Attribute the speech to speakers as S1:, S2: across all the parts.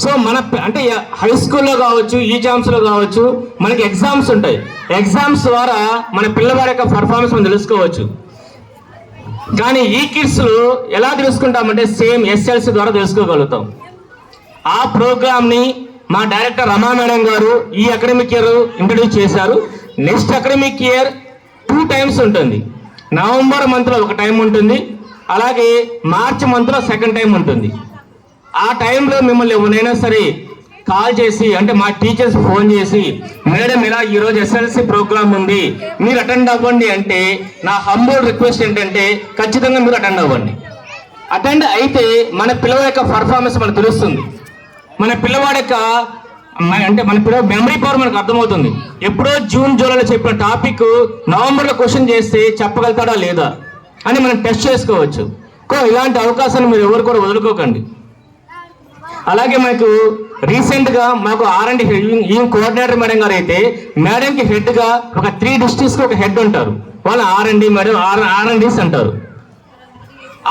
S1: So మన అంటే high స్కూల్లో కావచ్చు, ఈ-జామ్స్లో కావచ్చు, మనకి ఎగ్జామ్స్ ఉంటాయి. ఎగ్జామ్స్ ద్వారా మన పిల్లవాడి యొక్క పర్ఫార్మెన్స్ మనం తెలుసుకోవచ్చు. కానీ ఈ కిడ్స్లో ఎలా తెలుసుకుంటామంటే సేమ్ ఎస్ఎల్సి ద్వారా తెలుసుకోగలుగుతాం. ఆ ప్రోగ్రామ్ని మా డైరెక్టర్ రమా మేడం గారు ఈ అకాడమిక్ ఇయర్ ఇంట్రడ్యూస్ చేశారు. నెక్స్ట్ అకాడమిక్ ఇయర్ 2 times ఉంటుంది. నవంబర్ మంత్లో ఒక టైం ఉంటుంది, అలాగే మార్చి మంత్లో సెకండ్ టైం ఉంటుంది. ఆ టైంలో మిమ్మల్ని ఎవరైనా సరే కాల్ చేసి, అంటే మా టీచర్స్ ఫోన్ చేసి, మేడం ఇలా ఈరోజు ఎస్ఎల్సి ప్రోగ్రామ్ ఉంది, మీరు అటెండ్ అవ్వండి అంటే నా హంబుల్ రిక్వెస్ట్ ఏంటంటే ఖచ్చితంగా మీరు అటెండ్ అవ్వండి. అటెండ్ అయితే మన పిల్లల యొక్క పర్ఫార్మెన్స్ మనకు తెలుస్తుంది. మన పిల్లవాడి యొక్క అంటే మన పిల్లల మెమరీ పవర్ మనకు అర్థమవుతుంది. ఎప్పుడో జూన్ జూలైలో చెప్పిన టాపిక్ నవంబర్లో క్వశ్చన్ చేస్తే చెప్పగలుగుతాడా లేదా అని మనం టెస్ట్ చేసుకోవచ్చు. ఇలాంటి అవకాశాన్ని మీరు ఎవరు కూడా వదులుకోకండి. అలాగే మనకు రీసెంట్గా మాకు R&D ఈ కోఆర్డినేటర్ మేడం గారు అయితే మేడంకి హెడ్గా ఒక 3 districtsకి ఒక హెడ్ ఉంటారు. వాళ్ళు R&D మేడం, R&Ds అంటారు.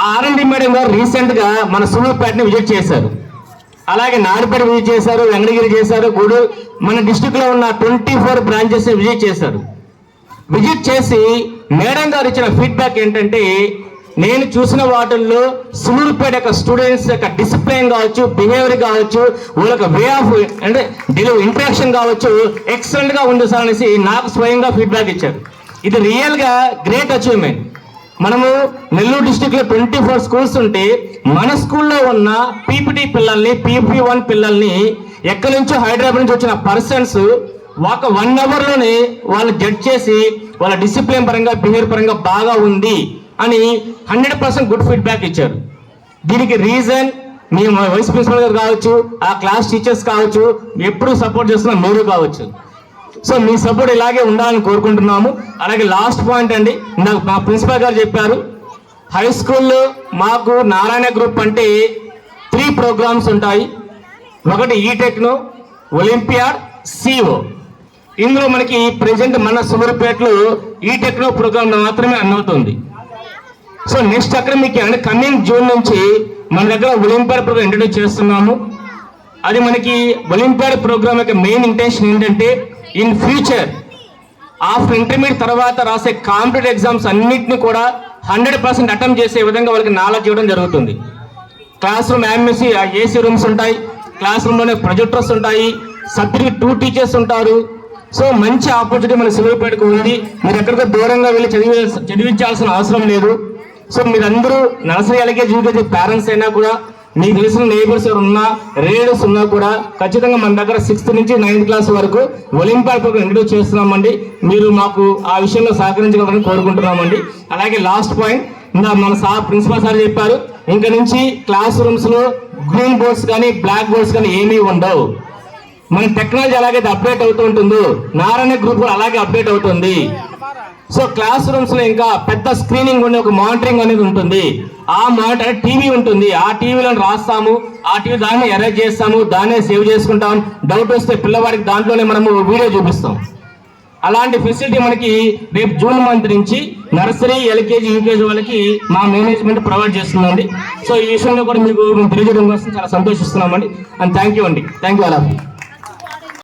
S1: ఆ R&D మేడం గారు రీసెంట్గా మన సూళ్ళూరుపేటని విజిట్ చేశారు. అలాగే నాయుడుపేట విజిట్ చేశారు, వెంకటగిరి చేశారు, గూడూరు, మన డిస్టిక్లో ఉన్న 24 branches విజిట్ చేశారు. విజిట్ చేసి మేడం గారు ఇచ్చిన ఫీడ్బ్యాక్ ఏంటంటే, నేను చూసిన వాటిల్లో సూళ్ళూరుపేట యొక్క స్టూడెంట్స్ యొక్క డిసిప్లిన్ కావచ్చు, బిహేవియర్ కావచ్చు, వాళ్ళ వే ఆఫ్ అంటే ఇంటరాక్షన్ కావచ్చు ఎక్సలెంట్గా ఉంది సార్ అనేసి నాకు స్వయంగా ఫీడ్బ్యాక్ ఇచ్చారు. ఇది రియల్గా గ్రేట్ అచీవ్మెంట్. మనము నెల్లూరు డిస్టిక్లో 24 schools ఉంటే మన స్కూల్లో ఉన్న పీపీటీ పిల్లల్ని, PP1 పిల్లల్ని ఎక్కడి నుంచో హైదరాబాద్ నుంచి వచ్చిన పర్సన్స్ ఒక 1 hourలోనే వాళ్ళు జడ్జ్ చేసి వాళ్ళ డిసిప్లిన్ పరంగా, బిహేవియర్ పరంగా బాగా ఉంది అని 100% గుడ్ ఫీడ్బ్యాక్ ఇచ్చారు. దీనికి రీజన్ మీ వైస్ ప్రిన్సిపల్ గారు కావచ్చు, ఆ క్లాస్ టీచర్స్ కావచ్చు, ఎప్పుడు సపోర్ట్ చేస్తున్న మీరు కావచ్చు. సో మీ సపోర్ట్ ఇలాగే ఉండాలని కోరుకుంటున్నాము. అలాగే లాస్ట్ పాయింట్ అండి, నాకు మా ప్రిన్సిపల్ గారు చెప్పారు, హై స్కూల్లో మాకు నారాయణ గ్రూప్ అంటే 3 programs ఉంటాయి. ఒకటి ఈ-టెక్నో, ఒలింపియాడ్, CO. ఇందులో మనకి ప్రెసెంట్ మన సూళ్ళూరుపేటలో ఈ-టెక్నో ప్రోగ్రామ్ మాత్రమే రన్ అవుతుంది. సో నెక్స్ట్ అకాడమిక్ అంటే కమింగ్ జూన్ నుంచి మన దగ్గర ఒలింపియాడ్ ప్రోగ్రామ్ ఇంట్రడ్యూస్ చేస్తున్నాము. అది మనకి ఒలింపియాడ్ ప్రోగ్రామ్ యొక్క మెయిన్ ఇంటెన్షన్ ఏంటంటే, ఇన్ ఫ్యూచర్ ఆఫ్టర్ ఇంటర్మీడియట్ తర్వాత రాసే కాంపిటేటివ్ ఎగ్జామ్స్ అన్నింటినీ కూడా 100% అటెంప్ట్ చేసే విధంగా వాళ్ళకి నాలెడ్జ్ ఇవ్వడం జరుగుతుంది. క్లాస్ రూమ్ AC రూమ్స్ ఉంటాయి, క్లాస్ రూమ్లోనే ప్రొజెక్టర్స్ ఉంటాయి, సబ్జెక్ట్ 2 teachers ఉంటారు. సో మంచి ఆపర్చునిటీ మన సూళ్ళూరుపేటకు ఉంది. మీరు ఎక్కడికో దూరంగా వెళ్ళి చదివించాల్సిన అవసరం లేదు. సో మీరందరూ నర్సరీ, LKG, UKG పేరెంట్స్ అయినా కూడా, మీకు తెలిసిన నైబర్స్ ఎవరు ఉన్నా, రిలేటివ్స్ ఉన్నా కూడా ఖచ్చితంగా మన దగ్గర 6th నుంచి 9th క్లాస్ వరకు ఒలింపియాడ్ ప్రోగ్రామ్ ఇంట్రడ్యూస్ చేస్తున్నామండి. మీరు మాకు ఆ విషయంలో సహకరించగలరని కోరుకుంటున్నామండి. అలాగే లాస్ట్ పాయింట్, ఇంకా మన ప్రిన్సిపల్ సార్ చెప్పారు, ఇంకా నుంచి క్లాస్ రూమ్స్లో గ్రీన్ బోర్డ్స్ కానీ, బ్లాక్ బోర్డ్స్ కానీ ఏమీ ఉండవు. మన టెక్నాలజీ ఎలాగైతే అప్డేట్ అవుతూ ఉంటుందో నారాయణ గ్రూప్ కూడా అలాగే అప్డేట్ అవుతుంది. సో క్లాస్ రూమ్స్ లో ఇంకా పెద్ద స్క్రీనింగ్ ఉండే ఒక మానిటరింగ్ అనేది ఉంటుంది. ఆ మానిటర్ టీవీ ఉంటుంది, ఆ టీవీలో రాస్తాము, ఆ టీవీ దాన్ని ఎరేజ్ చేస్తాము, దాన్నే సేవ్ చేసుకుంటాం. డౌట్ వస్తే పిల్లవాడికి దాంట్లోనే మనము వీడియో చూపిస్తాం. అలాంటి ఫెసిలిటీ మనకి రేపు జూన్ మంత్ నుంచి నర్సరీ, LKG, UKG వాళ్ళకి మా మేనేజ్మెంట్ ప్రొవైడ్ చేస్తుందండి. సో ఈ విషయంలో కూడా మీకు తెలియజేయడం కోసం చాలా సంతోషిస్తున్నామండి. అండ్ థ్యాంక్ యూ అండి. Thank you all of you.